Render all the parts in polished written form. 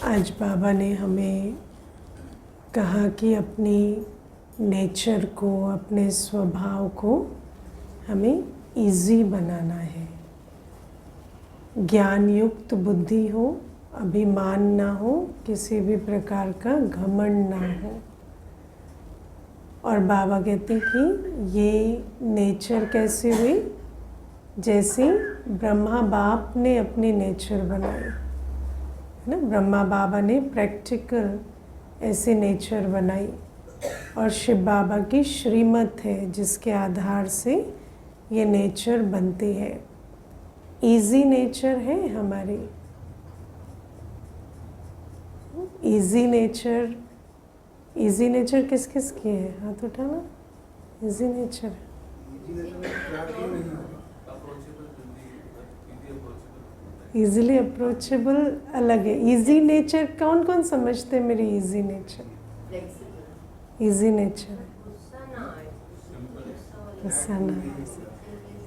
आज बाबा ने हमें कहा कि अपनी नेचर को, अपने स्वभाव को हमें इजी बनाना है। ज्ञान युक्त बुद्धि हो, अभिमान ना हो, किसी भी प्रकार का घमंड ना हो। और बाबा कहते कि ये नेचर कैसे हुई, जैसे ब्रह्मा बाप ने अपनी नेचर बनाई है ना। ब्रह्मा बाबा ने प्रैक्टिकल ऐसी नेचर बनाई और शिव बाबा की श्रीमत है जिसके आधार से ये नेचर बनती है। इजी नेचर है हमारी। इजी नेचर, इजी नेचर किस किस की है? हाथ उठाना। इजी नेचर इजीली अप्रोचेबल अलग है। इजी नेचर कौन कौन समझते हैं मेरी इजी नेचर? इजी नेचर गुस्सा ना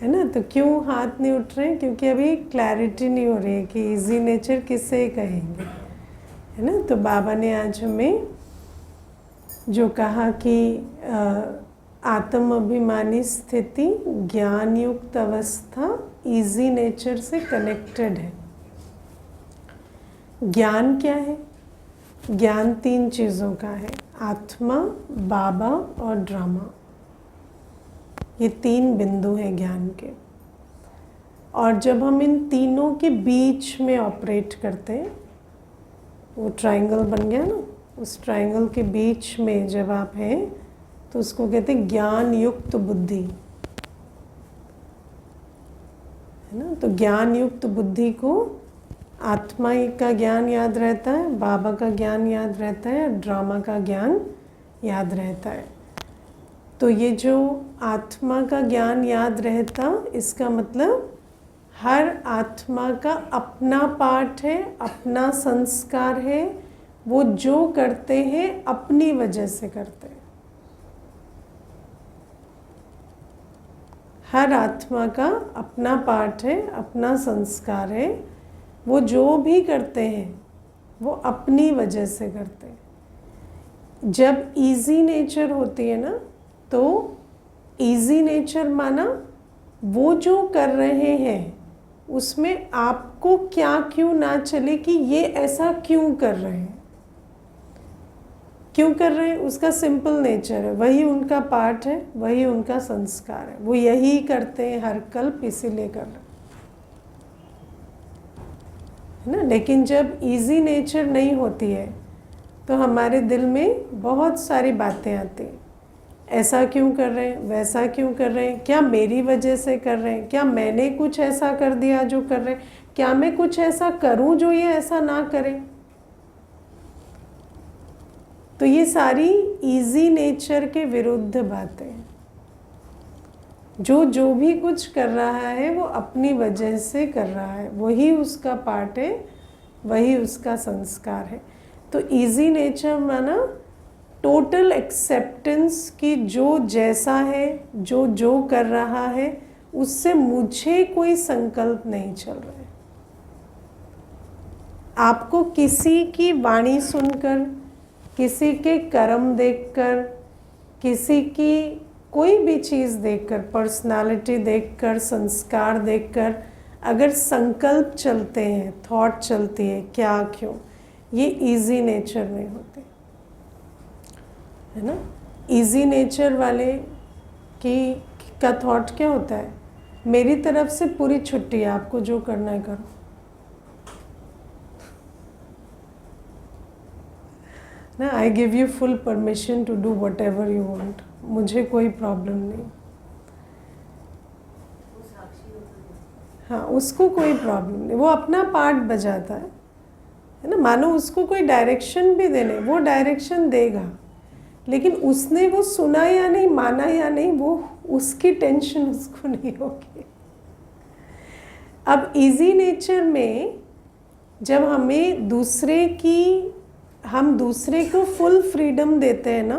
है ना। तो क्यों हाथ नहीं उठ रहे हैं? क्योंकि अभी क्लैरिटी नहीं हो रही है कि इजी नेचर किसे कहेंगे, है ना। तो बाबा ने आज हमें जो कहा कि आत्म अभिमानी स्थिति, ज्ञान युक्त अवस्था इजी नेचर से कनेक्टेड है। ज्ञान क्या है? ज्ञान तीन चीज़ों का है, आत्मा, बाबा और ड्रामा। ये तीन बिंदु हैं ज्ञान के। और जब हम इन तीनों के बीच में ऑपरेट करते हैं, वो ट्रायंगल बन गया ना, उस ट्रायंगल के बीच में जब आप हैं तो उसको कहते हैं ज्ञान युक्त बुद्धि, है ना। तो ज्ञान युक्त बुद्धि को आत्मा का ज्ञान याद रहता है, बाबा का ज्ञान याद रहता है, ड्रामा का ज्ञान याद रहता है। तो ये जो आत्मा का ज्ञान याद रहता, इसका मतलब हर आत्मा का अपना पार्ट है, अपना संस्कार है। वो जो करते हैं अपनी वजह से करते हैं। हर आत्मा का अपना पार्ट है, अपना संस्कार है। वो जो भी करते हैं वो अपनी वजह से करते हैं। जब इजी नेचर होती है ना, तो इजी नेचर माना वो जो कर रहे हैं उसमें आपको क्या क्यों ना चले कि ये ऐसा क्यों कर रहे हैं, क्यों कर रहे हैं, उसका सिंपल नेचर है। वही उनका पार्ट है, वही उनका संस्कार है। वो यही करते हैं हर कल्प, इसीलिए कर रहे हैं ना। लेकिन जब इजी नेचर नहीं होती है तो हमारे दिल में बहुत सारी बातें आती हैं। ऐसा क्यों कर रहे हैं, वैसा क्यों कर रहे हैं, क्या मेरी वजह से कर रहे हैं, क्या मैंने कुछ ऐसा कर दिया जो कर रहे हैं, क्या मैं कुछ ऐसा करूं जो ये ऐसा ना करें। तो ये सारी इजी नेचर के विरुद्ध बातें हैं। जो भी कुछ कर रहा है वो अपनी वजह से कर रहा है, वही उसका पार्ट है, वही उसका संस्कार है। तो इजी नेचर माना टोटल एक्सेप्टेंस कि जो जैसा है, जो कर रहा है, उससे मुझे कोई संकल्प नहीं चल रहा है। आपको किसी की वाणी सुनकर, किसी के कर्म देखकर, किसी की कोई भी चीज़ देखकर, पर्सनालिटी देखकर, संस्कार देखकर अगर संकल्प चलते हैं, थॉट चलती है, क्या क्यों, ये इजी नेचर में होते, है ना। इजी नेचर वाले का थॉट क्या होता है? मेरी तरफ से पूरी छुट्टी है, आपको जो करना है करो ना। I give you full permission to do whatever you want, मुझे कोई प्रॉब्लम नहीं। हाँ, उसको कोई प्रॉब्लम नहीं, वो अपना पार्ट बजाता है ना। मानो उसको कोई डायरेक्शन भी देने, वो डायरेक्शन देगा, लेकिन उसने वो सुना या नहीं, माना या नहीं, वो उसकी टेंशन उसको नहीं होगी। अब इजी नेचर में जब हम दूसरे को फुल फ्रीडम देते हैं ना,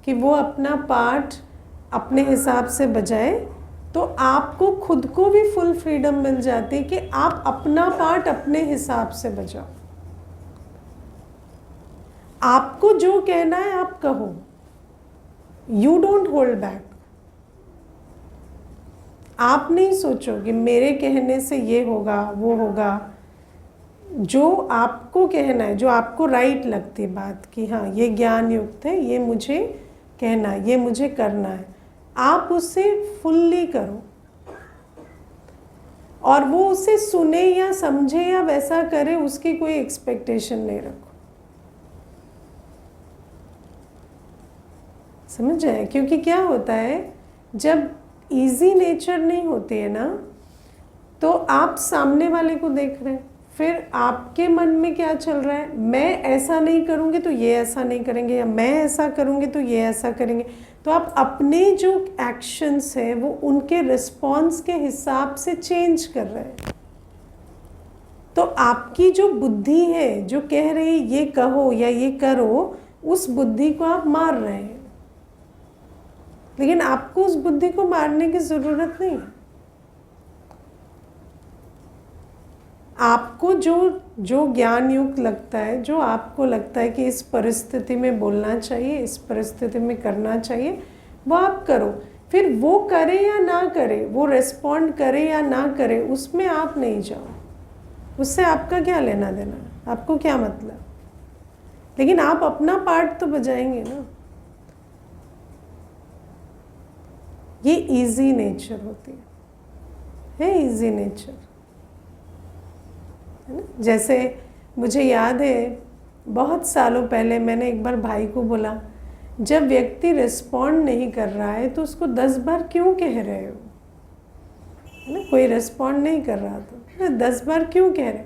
कि वो अपना पार्ट अपने हिसाब से बजाए, तो आपको खुद को भी फुल फ्रीडम मिल जाती है कि आप अपना पार्ट अपने हिसाब से बजाओ। आपको जो कहना है आप कहो, यू डोंट होल्ड बैक। आप नहीं सोचो कि मेरे कहने से ये होगा वो होगा। जो आपको कहना है, जो आपको राइट लगती है बात कि हाँ ये ज्ञान युक्त है, ये मुझे कहना है, ये मुझे करना है, आप उसे फुल्ली करो। और वो उसे सुने या समझे या वैसा करे, उसकी कोई एक्सपेक्टेशन नहीं रखो। समझ आए? क्योंकि क्या होता है, जब इजी नेचर नहीं होती है ना, तो आप सामने वाले को देख रहे हैं, फिर आपके मन में क्या चल रहा है, मैं ऐसा नहीं करूँगी तो ये ऐसा नहीं करेंगे, या मैं ऐसा करूँगी तो ये ऐसा करेंगे। तो आप अपने जो एक्शंस है वो उनके रिस्पॉन्स के हिसाब से चेंज कर रहे हैं। तो आपकी जो बुद्धि है जो कह रही है ये कहो या ये करो, उस बुद्धि को आप मार रहे हैं। लेकिन आपको उस बुद्धि को मारने की ज़रूरत नहीं। आपको जो ज्ञान युक्त लगता है, जो आपको लगता है कि इस परिस्थिति में बोलना चाहिए, इस परिस्थिति में करना चाहिए, वो आप करो। फिर वो करे या ना करे, वो रिस्पॉन्ड करे या ना करे, उसमें आप नहीं जाओ। उससे आपका क्या लेना देना, आपको क्या मतलब। लेकिन आप अपना पार्ट तो बजाएंगे ना। ये इजी नेचर होती है इजी नेचर, है ना। जैसे मुझे याद है बहुत सालों पहले मैंने एक बार भाई को बोला, जब व्यक्ति रिस्पॉन्ड नहीं कर रहा है तो उसको 10 बार क्यों कह रहे हो, है ना। कोई रिस्पॉन्ड नहीं कर रहा तो 10 बार क्यों कह रहे।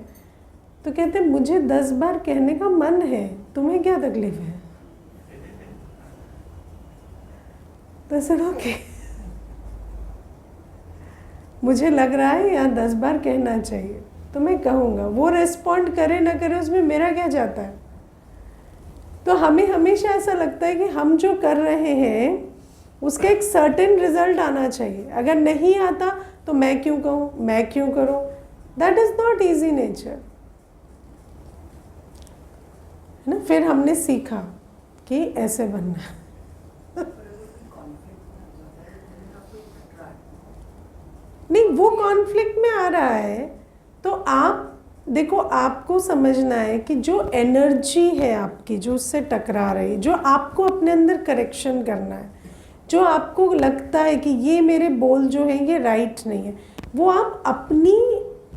तो कहते मुझे 10 बार कहने का मन है, तुम्हें क्या तकलीफ है। तो सर ओके, मुझे लग रहा है यहाँ 10 बार कहना चाहिए तो मैं कहूँगा। वो रिस्पॉन्ड करे ना करे उसमें मेरा क्या जाता है। तो हमें हमेशा ऐसा लगता है कि हम जो कर रहे हैं उसका एक सर्टेन रिजल्ट आना चाहिए। अगर नहीं आता तो मैं क्यों कहूँ, मैं क्यों करूँ। That is not easy nature, है ना। फिर हमने सीखा कि ऐसे बनना। नहीं, वो कॉन्फ्लिक्ट में आ रहा है तो आप देखो, आपको समझना है कि जो एनर्जी है आपकी जो उससे टकरा रही, जो आपको अपने अंदर करेक्शन करना है, जो आपको लगता है कि ये मेरे बोल जो है ये राइट नहीं है, वो आप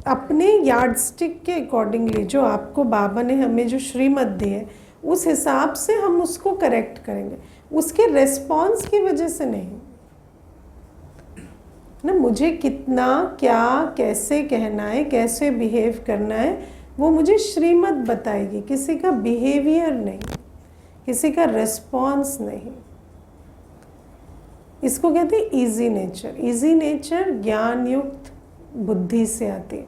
अपने यार्डस्टिक के अकॉर्डिंगली, जो आपको बाबा ने हमें जो श्रीमत दी है उस हिसाब से हम उसको करेक्ट करेंगे, उसके रेस्पॉन्स की वजह से नहीं ना। मुझे कितना क्या कैसे कहना है, कैसे बिहेव करना है, वो मुझे श्रीमत बताएगी, किसी का बिहेवियर नहीं, किसी का रेस्पॉन्स नहीं। इसको कहते हैं इजी नेचर। इजी नेचर ज्ञान युक्त बुद्धि से आती है।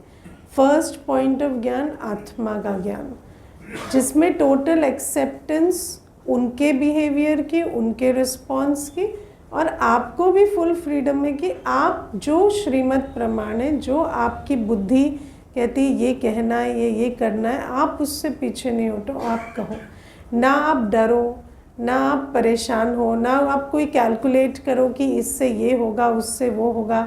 फर्स्ट पॉइंट ऑफ ज्ञान आत्मा का ज्ञान, जिसमें टोटल एक्सेप्टेंस उनके बिहेवियर की, उनके रिस्पॉन्स की, और आपको भी फुल फ्रीडम है कि आप जो श्रीमत प्रमाण है, जो आपकी बुद्धि कहती है ये कहना है, ये करना है, आप उससे पीछे नहीं हटो, आप कहो। ना आप डरो, ना आप परेशान हो, ना आप कोई कैलकुलेट करो कि इससे ये होगा उससे वो होगा।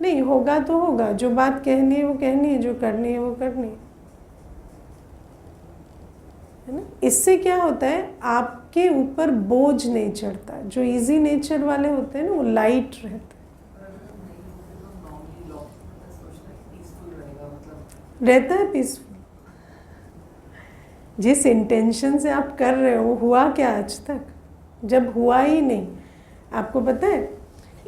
नहीं, होगा तो होगा, जो बात कहनी है वो कहनी है, जो करनी है वो करनी है ना। इससे क्या होता है, आपके ऊपर बोझ नहीं चढ़ता। जो इजी नेचर वाले होते हैं ना वो लाइट रहते हैं, रहता है पीसफुल। जिस इंटेंशन से आप कर रहे हो, हुआ क्या आज तक, जब हुआ ही नहीं। आपको पता है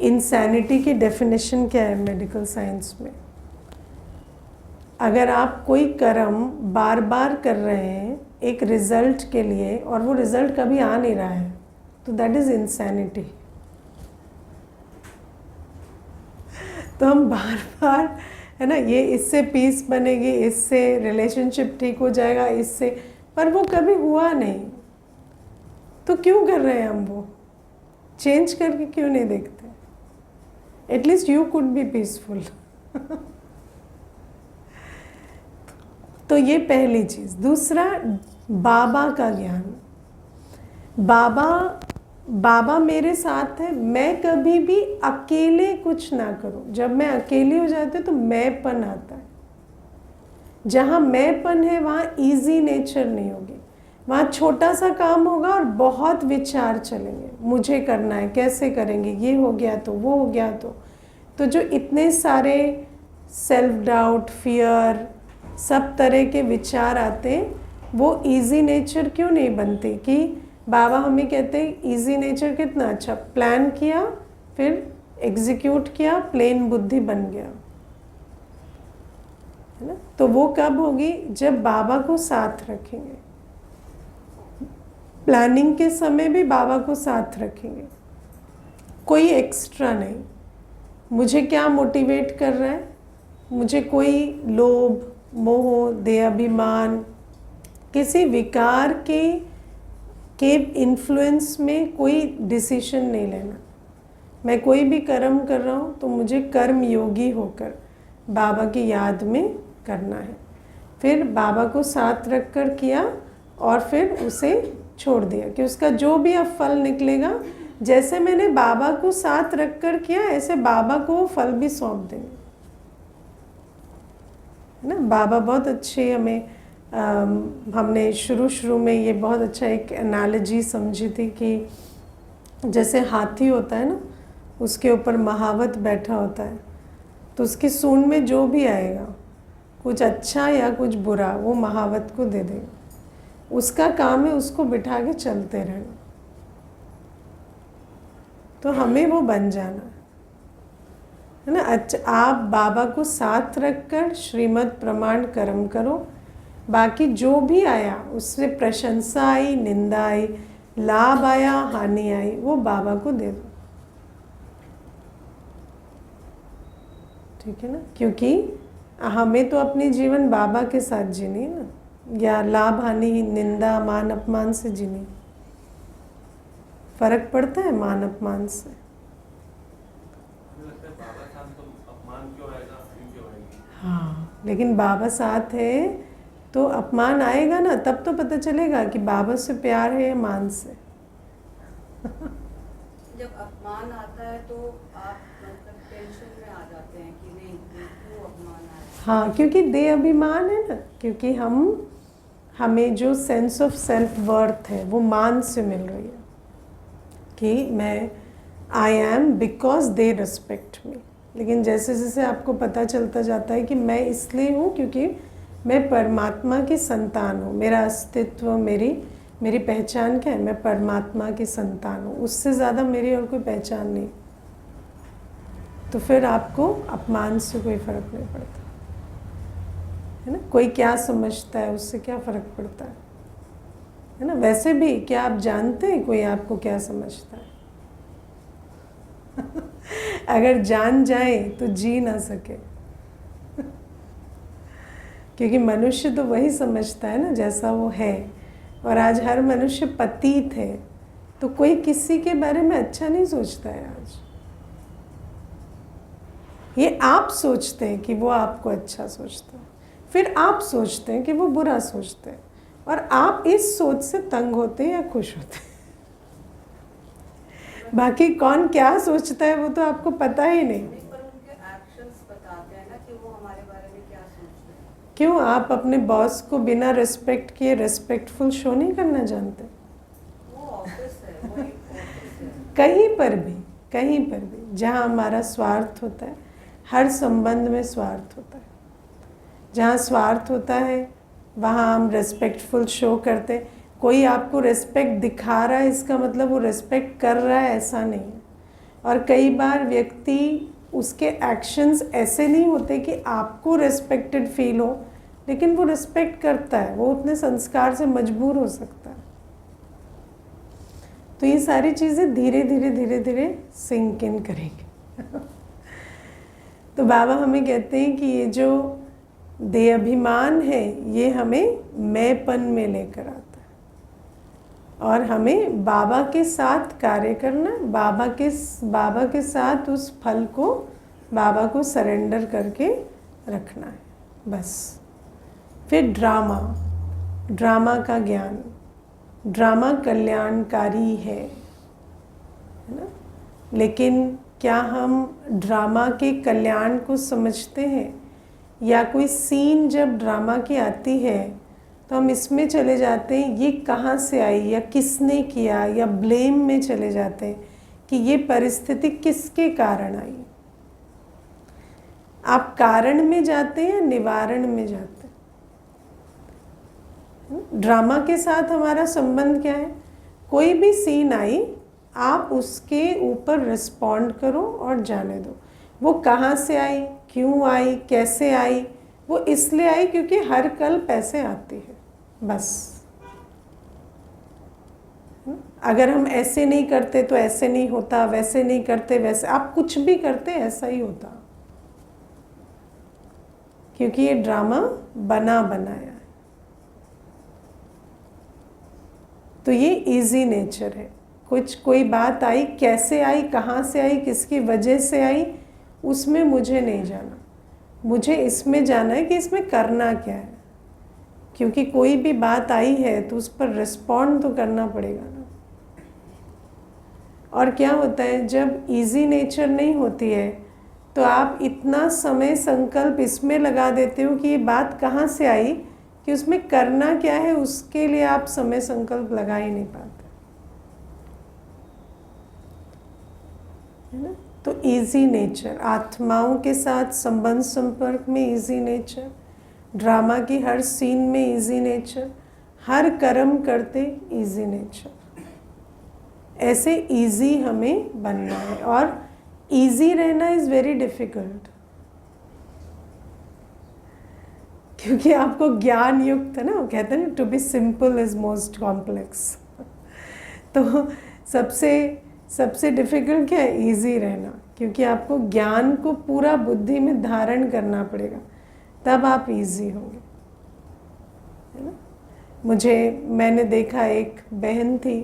इंसैनिटी की डेफिनेशन क्या है मेडिकल साइंस में। अगर आप कोई कर्म बार बार कर रहे हैं एक रिजल्ट के लिए और वो रिजल्ट कभी आ नहीं रहा है, तो दैट इज इंसैनिटी। तो हम बार बार, है ना, ये इससे पीस बनेगी, इससे रिलेशनशिप ठीक हो जाएगा, इससे, पर वो कभी हुआ नहीं। तो क्यों कर रहे हैं हम वो, चेंज करके क्यों नहीं देखते। At least you could be peaceful. तो ये पहली चीज़। दूसरा, बाबा का ज्ञान। बाबा मेरे साथ है, मैं कभी भी अकेले कुछ ना करूं। जब मैं अकेली हो जाती हूँ तो मैंपन आता है। जहाँ मैंपन है वहाँ इजी नेचर नहीं होगी, वहाँ छोटा सा काम होगा और बहुत विचार चलेंगे, मुझे करना है, कैसे करेंगे, ये हो गया तो वो हो गया तो जो इतने सारे सेल्फ डाउट, फियर, सब तरह के विचार आते हैं, वो इजी नेचर क्यों नहीं बनते? कि बाबा हमें कहते हैं इजी नेचर कितना अच्छा, प्लान किया फिर एग्जीक्यूट किया, प्लेन बुद्धि बन गया, है ना। तो वो कब होगी? जब बाबा को साथ रखेंगे। प्लानिंग के समय भी बाबा को साथ रखेंगे, कोई एक्स्ट्रा नहीं। मुझे क्या मोटिवेट कर रहा है? मुझे कोई लोभ, मोह, देहाभिमान, किसी विकार के इन्फ्लुएंस में कोई डिसीजन नहीं लेना। मैं कोई भी कर्म कर रहा हूँ तो मुझे कर्म योगी होकर बाबा की याद में करना है। फिर बाबा को साथ रख कर किया और फिर उसे छोड़ दिया कि उसका जो भी अब फल निकलेगा, जैसे मैंने बाबा को साथ रख कर किया, ऐसे बाबा को वो फल भी सौंप देंगे, है ना। बाबा बहुत अच्छे हमने शुरू में ये बहुत अच्छा एक एनालॉजी समझी थी कि जैसे हाथी होता है ना, उसके ऊपर महावत बैठा होता है, तो उसकी सूंड में जो भी आएगा, कुछ अच्छा या कुछ बुरा, वो महावत को दे देगा। उसका काम है उसको बिठा के चलते रहना। तो हमें वो बन जाना है ना। अच्छा, आप बाबा को साथ रखकर श्रीमद् प्रमाण कर्म करो। बाकी जो भी आया, उससे प्रशंसा आई, निंदा आई, लाभ आया, हानि आई, वो बाबा को दे दो, ठीक है ना। क्योंकि हमें तो अपनी जीवन बाबा के साथ जीनी है ना, या लाभ हानि, निंदा, मान अपमान से जीनी। फर्क पड़ता है मान अपमान से। हाँ, लेकिन बाबा साथ है तो अपमान आएगा ना, तब तो पता चलेगा कि बाबा से प्यार है या मान से। जब अपमान आता है तो आप मतलब टेंशन में आ जाते हैं कि नहीं क्यों अपमान आया। हाँ, क्योंकि देह अभिमान है ना, क्योंकि हमें जो सेंस ऑफ सेल्फ वर्थ है वो मान से मिल रही है कि मैं I am because they respect मी। लेकिन जैसे जैसे आपको पता चलता जाता है कि मैं इसलिए हूँ क्योंकि मैं परमात्मा की संतान हूँ, मेरा अस्तित्व, मेरी पहचान क्या है? मैं परमात्मा की संतान हूँ, उससे ज़्यादा मेरी और कोई पहचान नहीं। तो फिर आपको अपमान से कोई फ़र्क नहीं पड़ता, है ना। कोई क्या समझता है उससे क्या फ़र्क पड़ता है ना। वैसे भी क्या आप जानते हैं कोई आपको क्या समझता है? अगर जान जाए तो जी ना सके, क्योंकि मनुष्य तो वही समझता है ना जैसा वो है। और आज हर मनुष्य पतित है, तो कोई किसी के बारे में अच्छा नहीं सोचता है आज। ये आप सोचते हैं कि वो आपको अच्छा सोचता है, फिर आप सोचते हैं कि वो बुरा सोचते हैं, और आप इस सोच से तंग होते हैं या खुश होते हैं। बाकी कौन क्या सोचता है वो तो आपको पता ही नहीं। पर उनके एक्शंस बताते हैं ना कि वो हमारे बारे में क्या सोचते हैं। क्यों आप अपने बॉस को बिना रिस्पेक्ट किए रिस्पेक्टफुल शो नहीं करना जानते? वो ऑफिस है, वो एक ऑफिस है। कहीं पर भी जहाँ हमारा स्वार्थ होता है, हर संबंध में स्वार्थ होता है। जहाँ स्वार्थ होता है वहाँ हम रिस्पेक्टफुल शो करते हैं। कोई आपको रिस्पेक्ट दिखा रहा है इसका मतलब वो रिस्पेक्ट कर रहा है, ऐसा नहीं है। और कई बार व्यक्ति, उसके एक्शंस ऐसे नहीं होते कि आपको रिस्पेक्टेड फील हो, लेकिन वो रिस्पेक्ट करता है, वो उतने संस्कार से मजबूर हो सकता है। तो ये सारी चीज़ें धीरे धीरे सिंक इन करेंगे। तो बाबा हमें कहते हैं कि ये जो देह अभिमान है ये हमें मैंपन में लेकर आता है, और हमें बाबा के साथ कार्य करना, बाबा के साथ उस फल को बाबा को सरेंडर करके रखना है, बस। फिर ड्रामा का ज्ञान। ड्रामा कल्याणकारी है ना? लेकिन क्या हम ड्रामा के कल्याण को समझते हैं, या कोई सीन जब ड्रामा की आती है तो हम इसमें चले जाते हैं ये कहाँ से आई या किसने किया, या ब्लेम में चले जाते हैं कि ये परिस्थिति किसके कारण आई। आप कारण में जाते हैं या निवारण में जाते हैं? ड्रामा के साथ हमारा संबंध क्या है? कोई भी सीन आई, आप उसके ऊपर रिस्पॉन्ड करो और जाने दो। वो कहाँ से आई, क्यों आई, कैसे आई, वो इसलिए आई क्योंकि हर कल पैसे आती है, बस। अगर हम ऐसे नहीं करते तो ऐसे नहीं होता, वैसे नहीं करते वैसे, आप कुछ भी करते ऐसा ही होता, क्योंकि ये ड्रामा बना बनाया है। तो ये इजी नेचर है। कोई बात आई, कैसे आई, कहाँ से आई, किसकी वजह से आई, उसमें मुझे नहीं जाना। मुझे इसमें जाना है कि इसमें करना क्या है, क्योंकि कोई भी बात आई है तो उस पर रिस्पॉन्ड तो करना पड़ेगा ना। और क्या होता है, जब इजी नेचर नहीं होती है तो आप इतना समय संकल्प इसमें लगा देते हो कि ये बात कहाँ से आई, कि उसमें करना क्या है, उसके लिए आप समय संकल्प लगा ही नहीं पाते, है ना। तो इजी नेचर, आत्माओं के साथ संबंध संपर्क में इजी नेचर, ड्रामा की हर सीन में इजी नेचर, हर कर्म करते इजी नेचर। ऐसे इजी हमें बनना है, और इजी रहना इज़ वेरी डिफ़िकल्ट, क्योंकि आपको ज्ञान युक्त है ना, वो कहते हैं ना, to be simple is most complex. तो सबसे डिफ़िकल्ट क्या है? इजी रहना, क्योंकि आपको ज्ञान को पूरा बुद्धि में धारण करना पड़ेगा, तब आप इजी होंगे, है ना। मैंने देखा, एक बहन थी,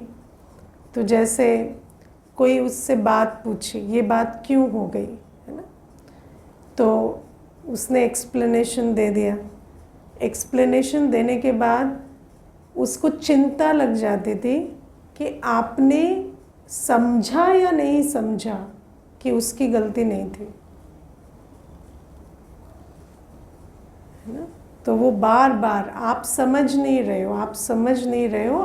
तो जैसे कोई उससे बात पूछी, ये बात क्यों हो गई, है ना, तो उसने एक्सप्लेनेशन दे दिया। एक्सप्लेनेशन देने के बाद उसको चिंता लग जाती थी कि आपने समझा या नहीं समझा कि उसकी गलती नहीं थी, है ना। तो वो बार बार, आप समझ नहीं रहे हो, आप समझ नहीं रहे हो,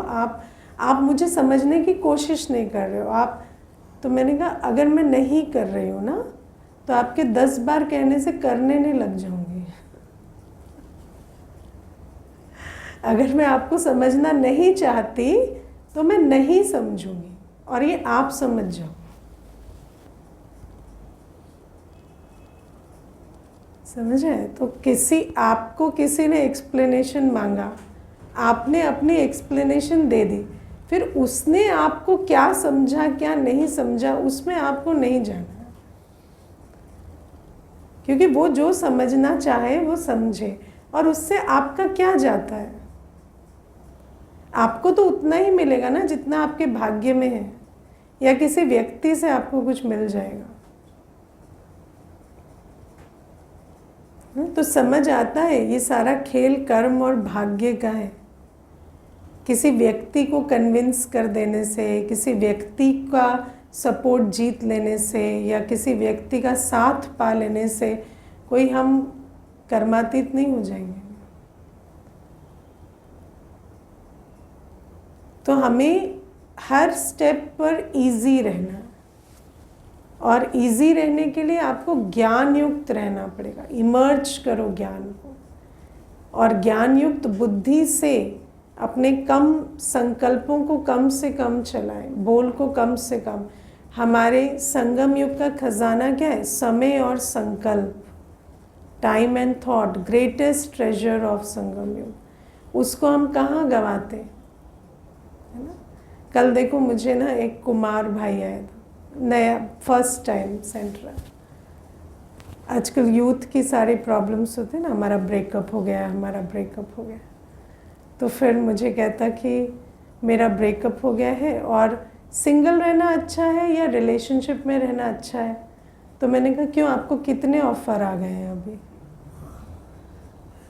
आप मुझे समझने की कोशिश नहीं कर रहे हो आप। तो मैंने कहा, अगर मैं नहीं कर रही हूँ ना, तो आपके 10 बार कहने से करने नहीं लग जाऊंगी। अगर मैं आपको समझना नहीं चाहती तो मैं नहीं समझूंगी, और ये आप समझ जाओ। समझ आए? तो आपको किसी ने एक्सप्लेनेशन मांगा, आपने अपनी एक्सप्लेनेशन दे दी, फिर उसने आपको क्या समझा क्या नहीं समझा, उसमें आपको नहीं जाना, क्योंकि वो जो समझना चाहे वो समझे, और उससे आपका क्या जाता है। आपको तो उतना ही मिलेगा ना जितना आपके भाग्य में है, या किसी व्यक्ति से आपको कुछ मिल जाएगा। तो समझ आता है ये सारा खेल कर्म और भाग्य का है। किसी व्यक्ति को कन्विंस कर देने से, किसी व्यक्ति का सपोर्ट जीत लेने से, या किसी व्यक्ति का साथ पा लेने से कोई हम कर्मातीत नहीं हो जाएंगे। तो हमें हर स्टेप पर इजी रहना, और इजी रहने के लिए आपको ज्ञान युक्त रहना पड़ेगा। इमर्ज करो ज्ञान को, और ज्ञान युक्त बुद्धि से अपने कम संकल्पों को कम से कम चलाएं, बोल को कम से कम। हमारे संगम युग का खजाना क्या है? समय और संकल्प, time and thought, greatest treasure of Sangam yug. उसको हम कहाँ गवाते, है ना। कल देखो, मुझे ना एक कुमार भाई आया था, नया, फर्स्ट टाइम सेंटर। आजकल यूथ की सारी प्रॉब्लम्स होती है ना, हमारा ब्रेकअप हो गया, हमारा ब्रेकअप हो गया। तो फिर मुझे कहता कि मेरा ब्रेकअप हो गया है, और सिंगल रहना अच्छा है या रिलेशनशिप में रहना अच्छा है। तो मैंने कहा, क्यों, आपको कितने ऑफ़र आ गए हैं अभी?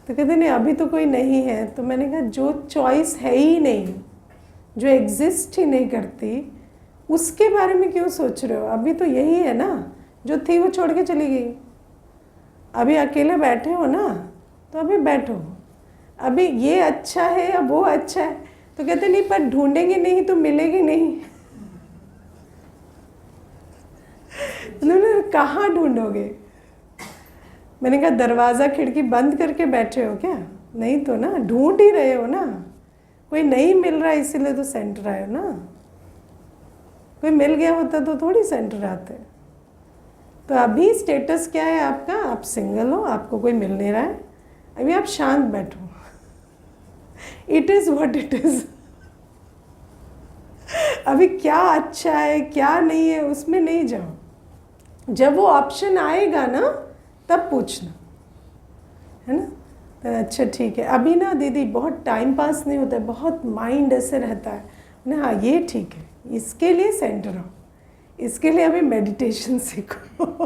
तो कहते नहीं, अभी तो कोई नहीं है। तो मैंने कहा, जो चॉइस है ही नहीं, जो एग्जिस्ट ही नहीं करती, उसके बारे में क्यों सोच रहे हो? अभी तो यही है ना, जो थी वो छोड़ के चली गई। अभी अकेले बैठे हो ना, तो अभी बैठो। अभी ये अच्छा है या वो अच्छा है, तो कहते नहीं पर ढूंढेंगे नहीं तो मिलेगी नहीं। उन्होंने कहाँ ढूंढोगे? मैंने कहा दरवाज़ा खिड़की बंद करके बैठे हो क्या? नहीं तो ना, ढूंढ ही रहे हो ना। कोई नहीं मिल रहा है इसीलिए तो सेंटर आए हो ना। कोई मिल गया होता तो थोड़ी सेंटर आते। तो अभी स्टेटस क्या है आपका? आप सिंगल हो, आपको कोई मिल नहीं रहा है, अभी आप शांत बैठो। It is what it is. अभी क्या अच्छा है क्या नहीं है उसमें नहीं जाओ। जब वो ऑप्शन आएगा ना तब पूछना, है ना? तो अच्छा ठीक है, अभी ना दीदी बहुत टाइम पास नहीं होता है, बहुत माइंड ऐसे रहता है ना। हाँ ये ठीक है, इसके लिए सेंटर हो, इसके लिए अभी मेडिटेशन सीखो।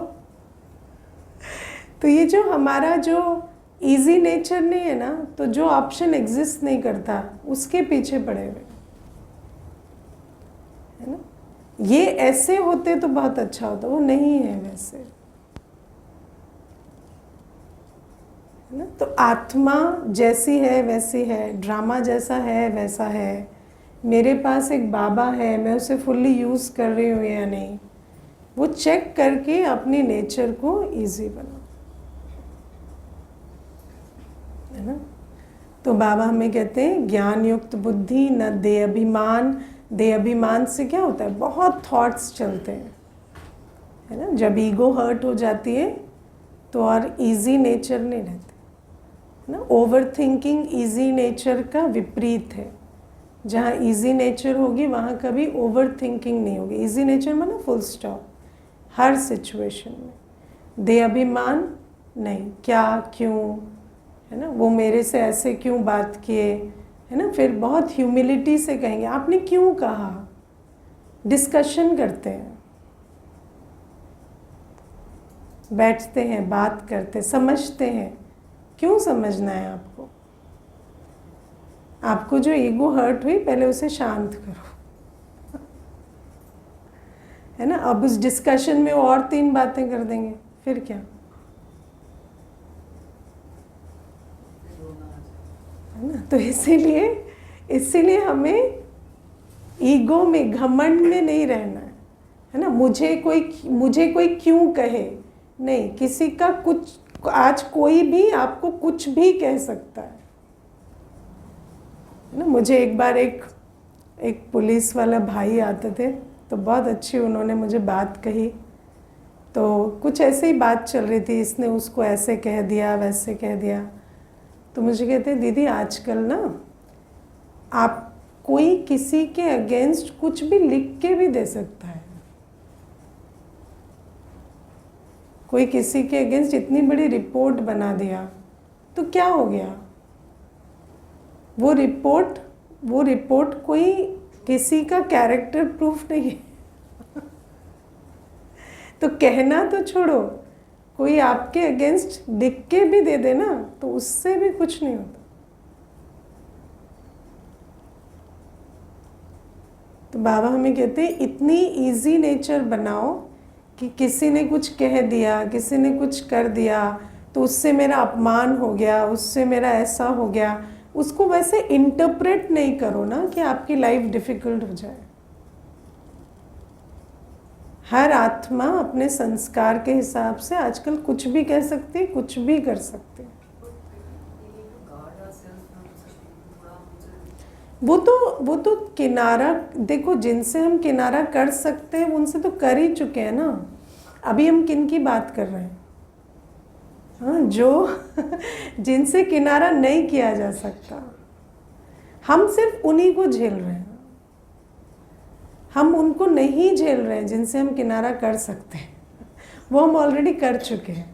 तो ये जो हमारा जो इजी नेचर नहीं है ना, तो जो ऑप्शन एग्जिस्ट नहीं करता उसके पीछे पड़े हुए, है ना? ये ऐसे होते तो बहुत अच्छा होता, वो नहीं है वैसे, है ना? तो आत्मा जैसी है वैसी है, ड्रामा जैसा है वैसा है। मेरे पास एक बाबा है, मैं उसे फुल्ली यूज़ कर रही हूँ या नहीं, वो चेक करके अपनी नेचर को इजी बनाओ, है ना? तो बाबा हमें कहते हैं ज्ञान युक्त बुद्धि न दे अभिमान। दे अभिमान से क्या होता है? बहुत थॉट्स चलते हैं, है ना? जब ईगो हर्ट हो जाती है तो और इजी नेचर नहीं रहते, है ना? ओवर थिंकिंग इजी नेचर का विपरीत है। जहाँ इजी नेचर होगी वहाँ कभी ओवर थिंकिंग नहीं होगी। इजी नेचर माना फुल स्टॉप, हर सिचुएशन में। दे अभिमान नहीं, क्या क्यों, है ना? वो मेरे से ऐसे क्यों बात किए, है ना? फिर बहुत ह्यूमिलिटी से कहेंगे आपने क्यों कहा, डिस्कशन करते हैं, बैठते हैं, बात करते, समझते हैं। क्यों समझना है आपको? आपको जो ईगो हर्ट हुई पहले उसे शांत करो, है ना? अब उस डिस्कशन में और 3 बातें कर देंगे, फिर क्या, है ना? तो इसीलिए हमें ईगो में, घमंड में नहीं रहना है ना? मुझे कोई क्यों कहे, नहीं, किसी का कुछ, आज कोई भी आपको कुछ भी कह सकता है ना? मुझे एक बार एक पुलिस वाला भाई आते थे, तो बहुत अच्छी उन्होंने मुझे बात कही। तो कुछ ऐसे ही बात चल रही थी, इसने उसको ऐसे कह दिया वैसे कह दिया। तो मुझे कहते दीदी आजकल ना आप कोई किसी के अगेंस्ट कुछ भी लिख के भी दे सकता है। कोई किसी के अगेंस्ट इतनी बड़ी रिपोर्ट बना दिया तो क्या हो गया? वो रिपोर्ट कोई किसी का कैरेक्टर प्रूफ नहीं है। तो कहना तो छोड़ो, कोई आपके अगेंस्ट लिख के भी दे देना तो उससे भी कुछ नहीं होता। तो बाबा हमें कहते हैं इतनी इजी नेचर बनाओ कि किसी ने कुछ कह दिया, किसी ने कुछ कर दिया तो उससे मेरा अपमान हो गया, उससे मेरा ऐसा हो गया, उसको वैसे इंटरप्रेट नहीं करो ना कि आपकी लाइफ डिफ़िकल्ट हो जाए। हर आत्मा अपने संस्कार के हिसाब से आजकल कुछ भी कह सकती है, कुछ भी कर सकती है। वो तो किनारा देखो, जिनसे हम किनारा कर सकते हैं उनसे तो कर ही चुके हैं ना। अभी हम किन की बात कर रहे हैं? हाँ, जो जिनसे किनारा नहीं किया जा सकता, हम सिर्फ उन्हीं को झेल रहे हैं। हम उनको नहीं झेल रहे हैं जिनसे हम किनारा कर सकते हैं, वो हम ऑलरेडी कर चुके हैं,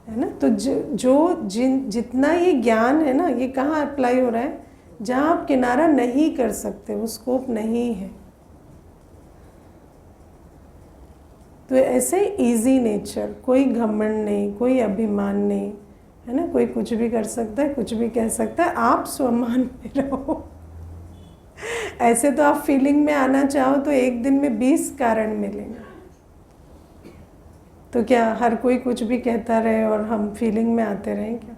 है ना? तो जितना ये ज्ञान है ना, ये कहाँ अप्लाई हो रहा है? जहाँ आप किनारा नहीं कर सकते, वो स्कोप नहीं है। तो ऐसे इजी नेचर, कोई घमंड नहीं, कोई अभिमान नहीं, है ना? कोई कुछ भी कर सकता है, कुछ भी कह सकता है, आप स्वमान में रहो। ऐसे तो आप फीलिंग में आना चाहो तो एक दिन में 20 कारण मिलेंगे। तो क्या हर कोई कुछ भी कहता रहे और हम फीलिंग में आते रहें क्या?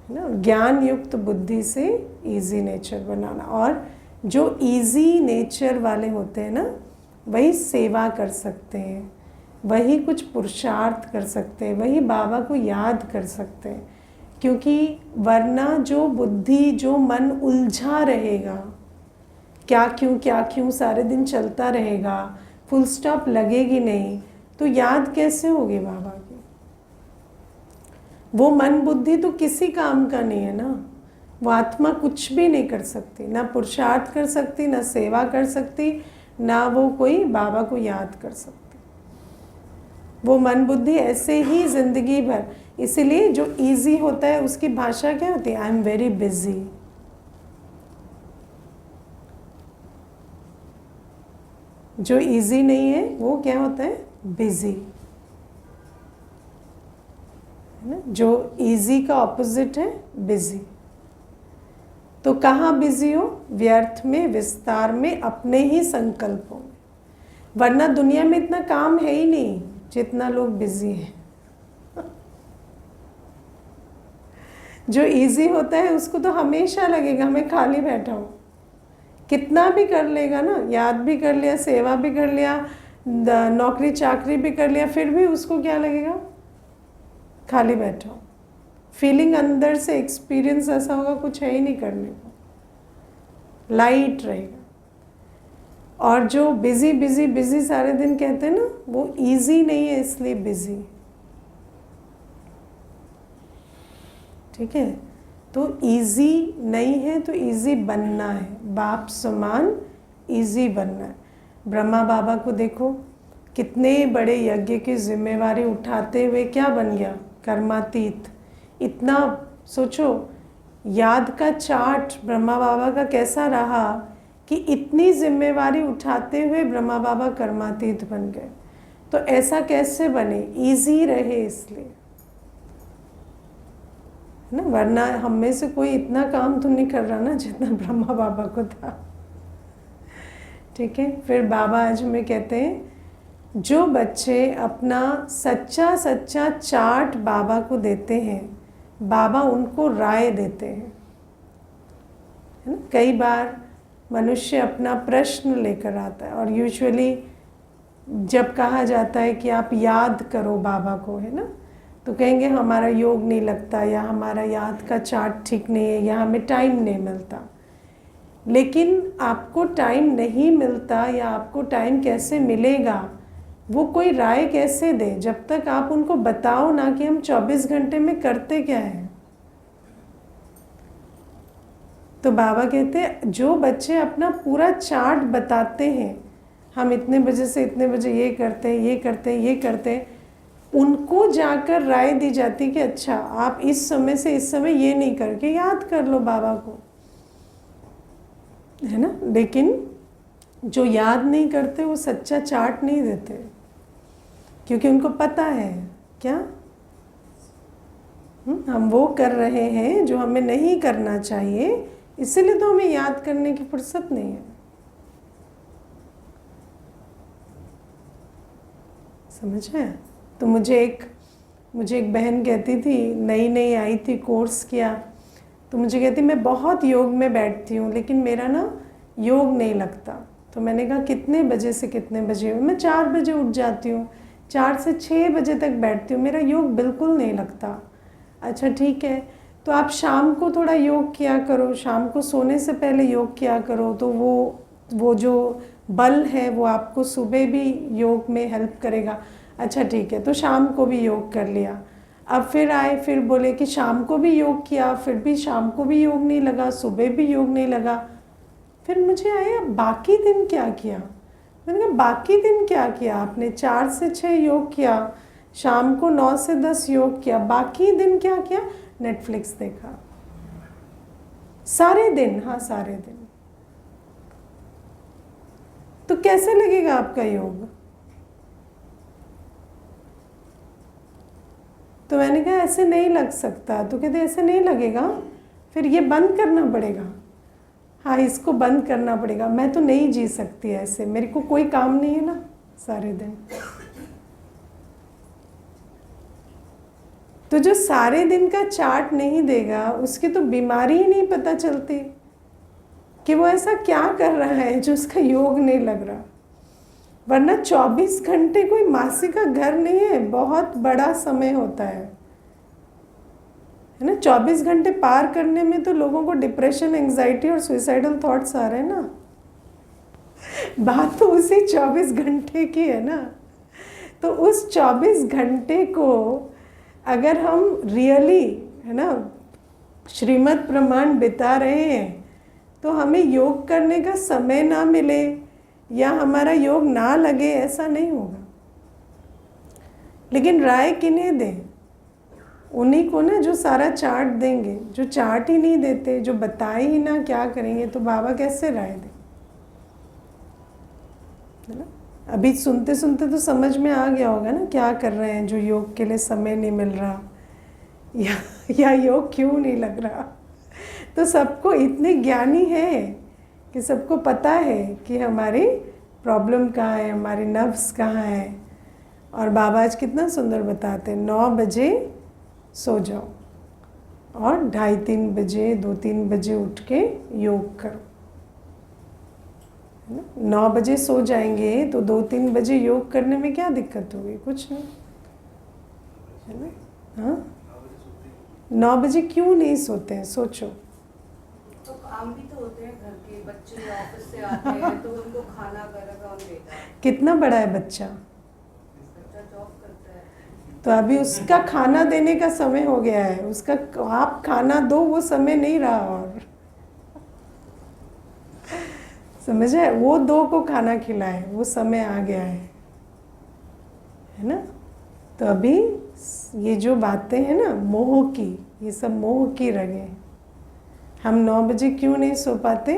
है ना? ज्ञान युक्त बुद्धि से इजी नेचर बनाना। और जो इजी नेचर वाले होते हैं ना, वही सेवा कर सकते हैं, वही कुछ पुरुषार्थ कर सकते हैं, वही बाबा को याद कर सकते हैं। क्योंकि वरना जो बुद्धि, जो मन उलझा रहेगा, क्या क्यों सारे दिन चलता रहेगा, फुल स्टॉप लगेगी नहीं, तो याद कैसे होगी बाबा की? वो मन बुद्धि तो किसी काम का नहीं है ना। वो आत्मा कुछ भी नहीं कर सकती, ना पुरुषार्थ कर सकती, ना सेवा कर सकती, ना वो कोई बाबा को याद कर सकती। वो मन बुद्धि ऐसे ही जिंदगी भर। इसीलिए जो इजी होता है उसकी भाषा क्या होती है? I am very busy. जो इजी नहीं है वो क्या होता है? बिजी। है ना? जो इजी का ऑपोजिट है बिजी। तो कहाँ बिजी हो? व्यर्थ में, विस्तार में, अपने ही संकल्पों में। वरना दुनिया में इतना काम है ही नहीं जितना लोग बिजी हैं। जो इजी होता है उसको तो हमेशा लगेगा मैं खाली बैठा हूँ। कितना भी कर लेगा ना, याद भी कर लिया, सेवा भी कर लिया, नौकरी चाकरी भी कर लिया, फिर भी उसको क्या लगेगा? खाली बैठा हूँ। फीलिंग अंदर से, एक्सपीरियंस ऐसा होगा कुछ है ही नहीं करने को, लाइट रहेगा। और जो बिजी बिजी बिजी सारे दिन कहते हैं ना, वो इजी नहीं है इसलिए बिजी। ठीक है? तो इजी नहीं है तो इजी बनना है, बाप समान इजी बनना है। ब्रह्मा बाबा को देखो, कितने बड़े यज्ञ की जिम्मेवारी उठाते हुए क्या बन गया? कर्मातीत। इतना सोचो, याद का चार्ट ब्रह्मा बाबा का कैसा रहा कि इतनी जिम्मेवारी उठाते हुए ब्रह्मा बाबा कर्मातीत बन गए। तो ऐसा कैसे बने? इजी रहे इसलिए, है ना? वरना हम में से कोई इतना काम तो नहीं कर रहा ना जितना ब्रह्मा बाबा को था। ठीक है? फिर बाबा आज में कहते हैं, जो बच्चे अपना सच्चा सच्चा चार्ट बाबा को देते हैं, बाबा उनको राय देते हैं। है ना? कई बार मनुष्य अपना प्रश्न लेकर आता है और यूजुअली जब कहा जाता है कि आप याद करो बाबा को, है ना, तो कहेंगे हमारा योग नहीं लगता, या हमारा याद का चार्ट ठीक नहीं है, या हमें टाइम नहीं मिलता। लेकिन आपको टाइम नहीं मिलता या आपको टाइम कैसे मिलेगा, वो कोई राय कैसे दे जब तक आप उनको बताओ ना कि हम 24 घंटे में करते क्या है। तो बाबा कहते हैं, जो बच्चे अपना पूरा चार्ट बताते हैं, हम इतने बजे से इतने बजे ये करते हैं, ये करते हैं, ये करते हैं, उनको जाकर राय दी जाती कि अच्छा आप इस समय से इस समय ये नहीं करके याद कर लो बाबा को, है ना। लेकिन जो याद नहीं करते वो सच्चा चार्ट नहीं देते, क्योंकि उनको पता है क्या हम वो कर रहे हैं जो हमें नहीं करना चाहिए, इसीलिए तो हमें याद करने की फुर्सत नहीं है। समझ है? तो मुझे एक बहन कहती थी, नई आई थी, कोर्स किया, तो मुझे कहती मैं बहुत योग में बैठती हूँ लेकिन मेरा ना योग नहीं लगता। तो मैंने कहा कितने बजे से कितने बजे? मैं 4 बजे उठ जाती हूँ, 4 से 6 बजे तक बैठती हूँ, मेरा योग बिल्कुल नहीं लगता। अच्छा ठीक है, तो आप शाम को थोड़ा योग किया करो, शाम को सोने से पहले योग किया करो, तो वो जो बल है वो आपको सुबह भी योग में हेल्प करेगा। अच्छा ठीक है, तो शाम को भी योग कर लिया। अब फिर आए, फिर बोले कि शाम को भी योग किया, फिर भी शाम को भी योग नहीं लगा, सुबह भी योग नहीं लगा। फिर मुझे आया बाकी दिन क्या किया? मैंने कहा बाकी दिन क्या किया आपने? 4 से 6 योग किया, शाम को 9 से 10 योग किया, बाकी दिन क्या किया? नेटफ्लिक्स देखा सारे दिन। हाँ सारे दिन। तो कैसे लगेगा आपका योग? तो मैंने कहा ऐसे नहीं लग सकता। तो कहते ऐसे नहीं लगेगा, फिर ये बंद करना पड़ेगा। हाँ इसको बंद करना पड़ेगा, मैं तो नहीं जी सकती ऐसे, मेरे को कोई काम नहीं है ना सारे दिन। तो जो सारे दिन का चार्ट नहीं देगा उसकी तो बीमारी ही नहीं पता चलती कि वो ऐसा क्या कर रहा है जो उसका योग नहीं लग रहा। वरना 24 घंटे कोई मासी का घर नहीं है, बहुत बड़ा समय होता है ना। 24 घंटे पार करने में तो लोगों को डिप्रेशन, एंजाइटी और सुइसाइडल थॉट्स आ रहे हैं ना। बात तो उसी 24 घंटे की है ना। तो उस 24 घंटे को अगर हम रियली है ना श्रीमद् प्रमाण बिता रहे हैं, तो हमें योग करने का समय ना मिले या हमारा योग ना लगे ऐसा नहीं होगा। लेकिन राय किन्हें दें? उन्हीं को ना जो सारा चार्ट देंगे। जो चार्ट ही नहीं देते, जो बताए ही ना क्या करेंगे, तो बाबा कैसे राय दें? है ना। अभी सुनते सुनते तो समझ में आ गया होगा ना क्या कर रहे हैं जो योग के लिए समय नहीं मिल रहा, या योग क्यों नहीं लग रहा। तो सबको इतने ज्ञानी है कि सबको पता है कि हमारी प्रॉब्लम कहाँ है, हमारे नर्व्स कहाँ है। और बाबा आज कितना सुंदर बताते हैं, 9 बजे सो जाओ और 2:30-3 बजे 2-3 बजे उठ के योग करो। 9 बजे सो जाएंगे तो 2-3 बजे योग करने में क्या दिक्कत होगी? कुछ नहीं, है ना। हाँ 9 बजे क्यों नहीं सोते हैं? सोचो। तो काम भी तो होते हैं, घर के बच्चे ऑफिस से आते हैं तो उनको खाना गरम कौन देता है? कितना बड़ा है बच्चा? बच्चा जॉब करता है। तो अभी उसका खाना देने का समय हो गया है। उसका आप खाना दो, वो समय नहीं रहा। और समझ है, वो 2 को खाना खिलाए, वो समय आ गया है ना। तो अभी ये जो बातें हैं ना मोह की, ये सब मोह की रगे। हम 9 बजे क्यों नहीं सो पाते?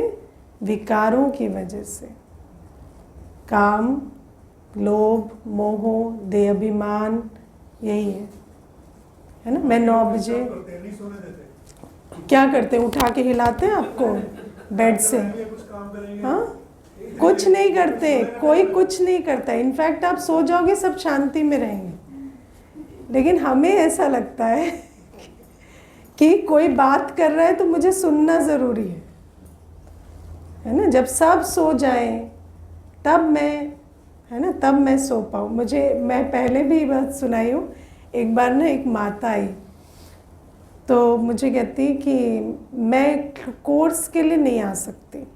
विकारों की वजह से। काम, लोभ, मोह, देह अभिमान, यही है ना। मैं 9 बजे क्या करते हैं? उठा के हिलाते हैं आपको बेड से? हाँ कुछ नहीं करते, कोई कुछ नहीं करता। इनफैक्ट आप सो जाओगे, सब शांति में रहेंगे। लेकिन हमें ऐसा लगता है कि कोई बात कर रहा है तो मुझे सुनना ज़रूरी है ना। जब सब सो जाएं तब मैं, है ना, तब मैं सो पाऊँ। मैं पहले भी बात सुनाई हूँ। एक बार ना एक माता आई तो मुझे कहती कि मैं कोर्स के लिए नहीं आ सकती।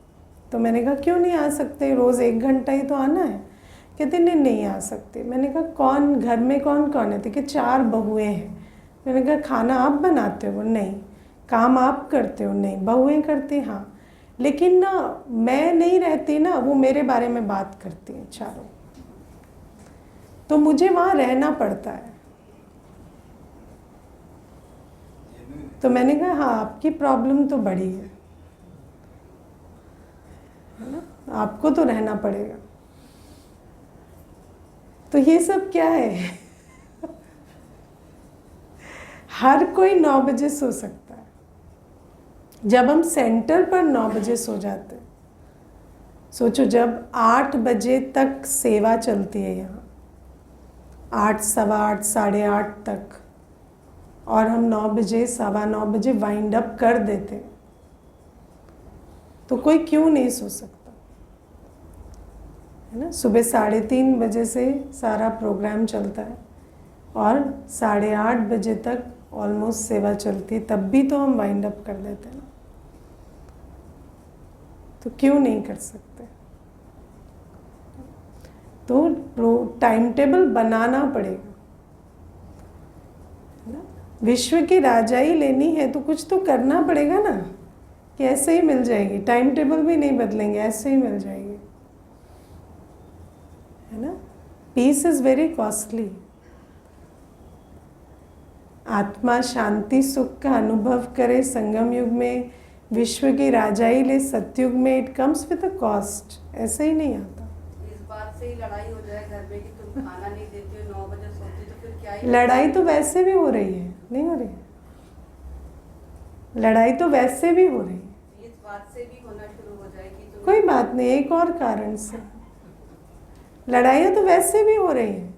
तो मैंने कहा क्यों नहीं आ सकते? रोज़ 1 घंटा ही तो आना है। कहते नहीं आ सकते। मैंने कहा कौन, घर में कौन कौन है? तो कि 4 बहुएँ हैं। मैंने कहा खाना आप बनाते हो? नहीं। काम आप करते हो? नहीं। बहुएँ करती? हाँ। लेकिन ना मैं नहीं रहती ना, वो मेरे बारे में बात करती हैं चारों, तो मुझे वहाँ रहना पड़ता है। तो मैंने कहा हाँ आपकी प्रॉब्लम तो बड़ी है ना, आपको तो रहना पड़ेगा। तो ये सब क्या है? हर कोई 9 बजे सो सकता है। जब हम सेंटर पर 9 बजे सो जाते हैं, सोचो जब 8 बजे तक सेवा चलती है यहाँ, 8, सवा 8, साढ़े 8 तक, और हम 9 बजे, सवा 9 बजे वाइंड अप कर देते, तो कोई क्यों नहीं सो सकता? है ना। सुबह 3:30 बजे से सारा प्रोग्राम चलता है और 8:30 बजे तक ऑलमोस्ट सेवा चलती है, तब भी तो हम वाइंड अप कर देते हैं ना। तो क्यों नहीं कर सकते? तो टाइम टेबल बनाना पड़ेगा ना। विश्व की राजाई लेनी है तो कुछ तो करना पड़ेगा ना, कि ऐसे ही मिल जाएगी। टाइम टेबल भी नहीं बदलेंगे, ऐसे ही मिल जाएगी, है ना। Peace is very costly. आत्मा शांति सुख का अनुभव करे संगम युग में, विश्व की राजाई ले सतयुग में, it comes with a cost. ऐसे ही नहीं आता। इस बात से ही लड़ाई हो जाए घर में कि तुम खाना नहीं देती हो, 9 बजे सोती, तो फिर क्या ही लड़ाई तो वैसे भी हो रही है, नहीं हो रही है? लड़ाई तो वैसे भी हो रही है। इस बात से भी होना शुरू कोई बात नहीं, एक और कारण से। लड़ाइयाँ तो वैसे भी हो रही हैं,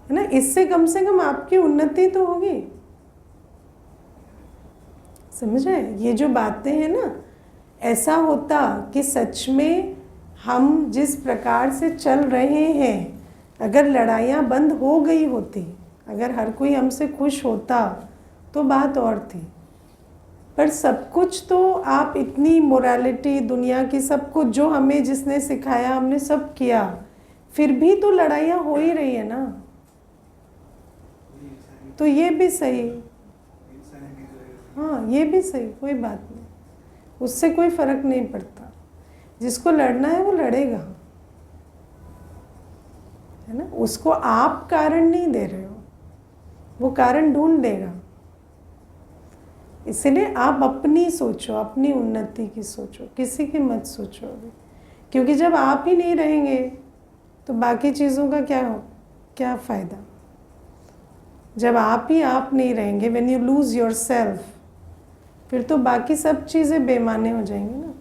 है ना, इससे कम से कम आपकी उन्नति तो होगी। समझे? ये जो बातें हैं ना, ऐसा होता कि सच में हम जिस प्रकार से चल रहे हैं, अगर लड़ाइयाँ बंद हो गई होती, अगर हर कोई हमसे खुश होता तो बात और थी। पर सब कुछ तो आप इतनी मोरालिटी दुनिया की, सब कुछ जो हमें जिसने सिखाया हमने सब किया, फिर भी तो लड़ाइयाँ हो ही रही है ना। तो ये भी सही, हाँ ये भी सही, कोई बात नहीं, उससे कोई फर्क नहीं पड़ता। जिसको लड़ना है वो लड़ेगा, है ना। उसको आप कारण नहीं दे रहे हो, वो कारण ढूंढ देगा। इसलिए आप अपनी सोचो, अपनी उन्नति की सोचो, किसी की मत सोचो अभी। क्योंकि जब आप ही नहीं रहेंगे तो बाकी चीज़ों का क्या फ़ायदा। जब आप ही आप नहीं रहेंगे, when you lose your self, फिर तो बाकी सब चीज़ें बेमाने हो जाएंगी ना।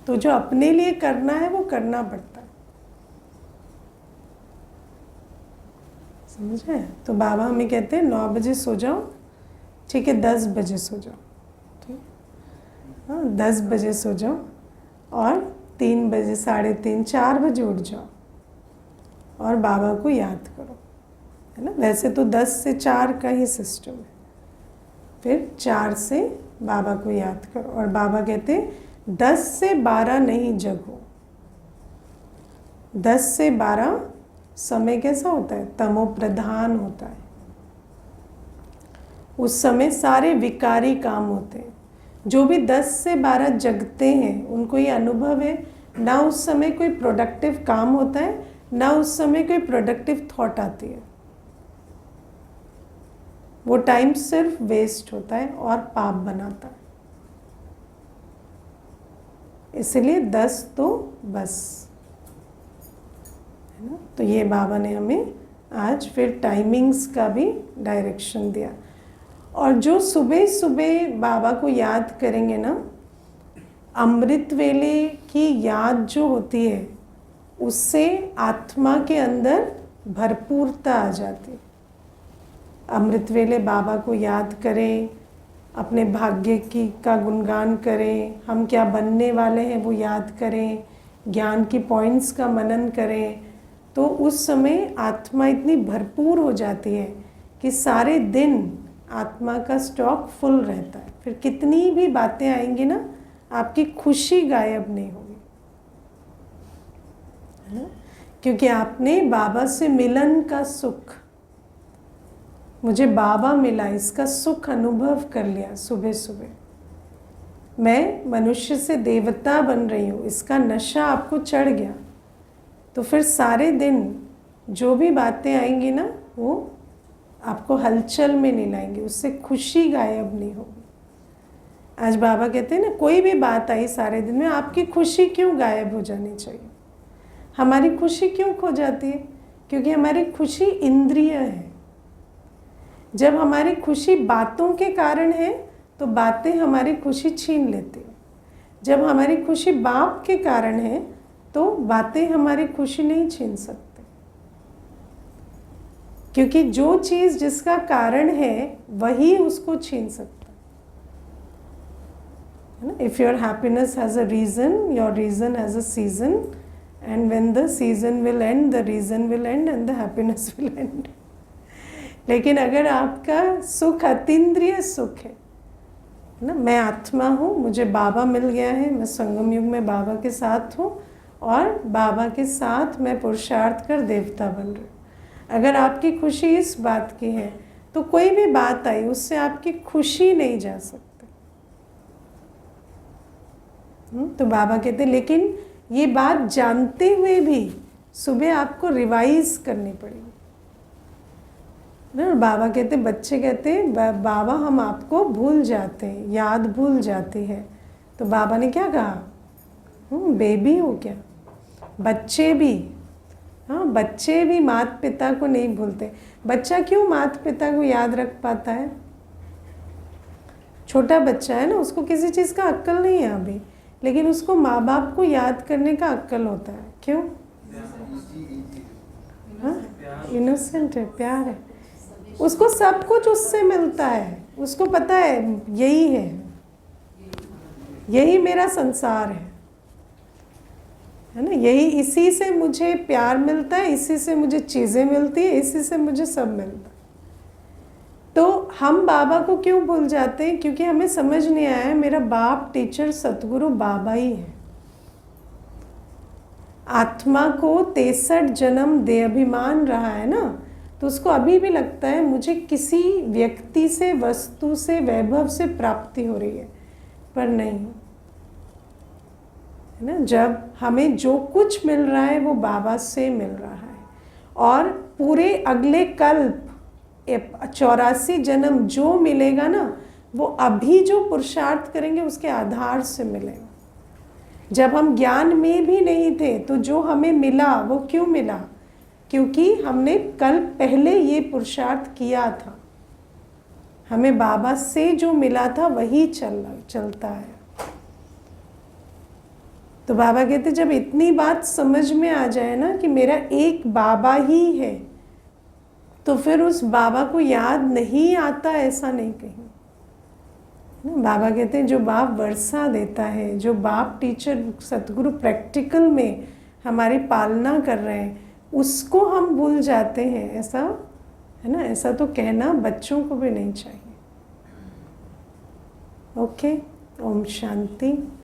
तो जो अपने लिए करना है वो करना पड़ता है, समझे? तो बाबा हमें कहते हैं 9 बजे सो जाओ, ठीक है, 10 बजे सो जाओ, ठीक, हाँ 10 बजे सो जाओ और 3 बजे, 3:30, 4 बजे उठ जाओ और बाबा को याद करो, है ना। वैसे तो 10 से 4 का ही सिस्टम है, फिर 4 से बाबा को याद करो। और बाबा कहते हैं 10 से 12 नहीं जगो। 10 से 12 समय कैसा होता है? तमो प्रधान होता है। उस समय सारे विकारी काम होते हैं। जो भी 10 से 12 जगते हैं उनको ये अनुभव है, ना उस समय कोई प्रोडक्टिव काम होता है, ना उस समय कोई प्रोडक्टिव थॉट आती है। वो टाइम सिर्फ वेस्ट होता है और पाप बनाता है। इसलिए 10 तो बस, है ना। तो ये बाबा ने हमें आज फिर टाइमिंग्स का भी डायरेक्शन दिया। और जो सुबह सुबह बाबा को याद करेंगे ना, अमृत वेले की याद जो होती है उससे आत्मा के अंदर भरपूरता आ जाती है। अमृत वेले बाबा को याद करें, अपने भाग्य का गुणगान करें, हम क्या बनने वाले हैं वो याद करें, ज्ञान की पॉइंट्स का मनन करें, तो उस समय आत्मा इतनी भरपूर हो जाती है कि सारे दिन आत्मा का स्टॉक फुल रहता है। फिर कितनी भी बातें आएंगी ना, आपकी खुशी गायब नहीं होगी, है ना। क्योंकि आपने बाबा से मिलन का सुख, मुझे बाबा मिला, इसका सुख अनुभव कर लिया। सुबह सुबह मैं मनुष्य से देवता बन रही हूँ, इसका नशा आपको चढ़ गया, तो फिर सारे दिन जो भी बातें आएंगी ना वो आपको हलचल में नहीं लाएंगी, उससे खुशी गायब नहीं होगी। आज बाबा कहते हैं ना, कोई भी बात आई सारे दिन में, आपकी खुशी क्यों गायब हो जानी चाहिए? हमारी खुशी क्यों खो जाती है? क्योंकि हमारी खुशी इंद्रिय है। जब हमारी खुशी बातों के कारण है तो बातें हमारी खुशी छीन लेती है। जब हमारी खुशी बाप के कारण है तो बातें हमारी खुशी नहीं छीन सकते। क्योंकि जो चीज़ जिसका कारण है वही उसको छीन सकता है ना। If your happiness has a reason, your reason has a season, and when the season will and, the reason will and and the happiness will and. लेकिन अगर आपका सुख अतीन्द्रिय सुख है ना, मैं आत्मा हूँ, मुझे बाबा मिल गया है, मैं संगम युग में बाबा के साथ हूँ और बाबा के साथ मैं पुरुषार्थ कर देवता बन रही हूँ। अगर आपकी खुशी इस बात की है तो कोई भी बात आई उससे आपकी खुशी नहीं जा सकती। तो बाबा कहते लेकिन ये बात जानते हुए भी सुबह आपको रिवाइज करनी पड़ेगी ना। बाबा कहते, बच्चे कहते बाबा हम आपको भूल जाते हैं, याद भूल जाती है। तो बाबा ने क्या कहा, बेबी हो क्या? बच्चे भी, हाँ बच्चे भी माता पिता को नहीं भूलते। बच्चा क्यों माता पिता को याद रख पाता है? छोटा बच्चा है ना, उसको किसी चीज़ का अक्ल नहीं है अभी, लेकिन उसको माँ बाप को याद करने का अक्ल होता है। क्यों? इनोसेंट है, प्यार है, उसको सब कुछ उससे मिलता है, उसको पता है यही है, यही मेरा संसार है ना, यही, इसी से मुझे प्यार मिलता है, इसी से मुझे चीज़ें मिलती है, इसी से मुझे सब मिलता है। तो हम बाबा को क्यों भूल जाते हैं? क्योंकि हमें समझ नहीं आया है मेरा बाप, टीचर, सतगुरु बाबा ही है। आत्मा को 63 जन्म देहाभिमान रहा है ना, तो उसको अभी भी लगता है मुझे किसी व्यक्ति से, वस्तु से, वैभव से प्राप्ति हो रही है, पर नहीं है ना। जब हमें जो कुछ मिल रहा है वो बाबा से मिल रहा है, और पूरे अगले कल्प 84 जन्म जो मिलेगा ना, वो अभी जो पुरुषार्थ करेंगे उसके आधार से मिलेगा। जब हम ज्ञान में भी नहीं थे तो जो हमें मिला वो क्यों मिला? क्योंकि हमने कल पहले ये पुरुषार्थ किया था, हमें बाबा से जो मिला था वही चलता है। तो बाबा कहते जब इतनी बात समझ में आ जाए ना कि मेरा एक बाबा ही है, तो फिर उस बाबा को याद नहीं आता ऐसा नहीं कहीं। बाबा कहते हैं जो बाप वर्षा देता है, जो बाप, टीचर, सतगुरु प्रैक्टिकल में हमारी पालना कर रहे हैं, उसको हम भूल जाते हैं, ऐसा है ना। ऐसा तो कहना बच्चों को भी नहीं चाहिए। ओके, ओम शांति।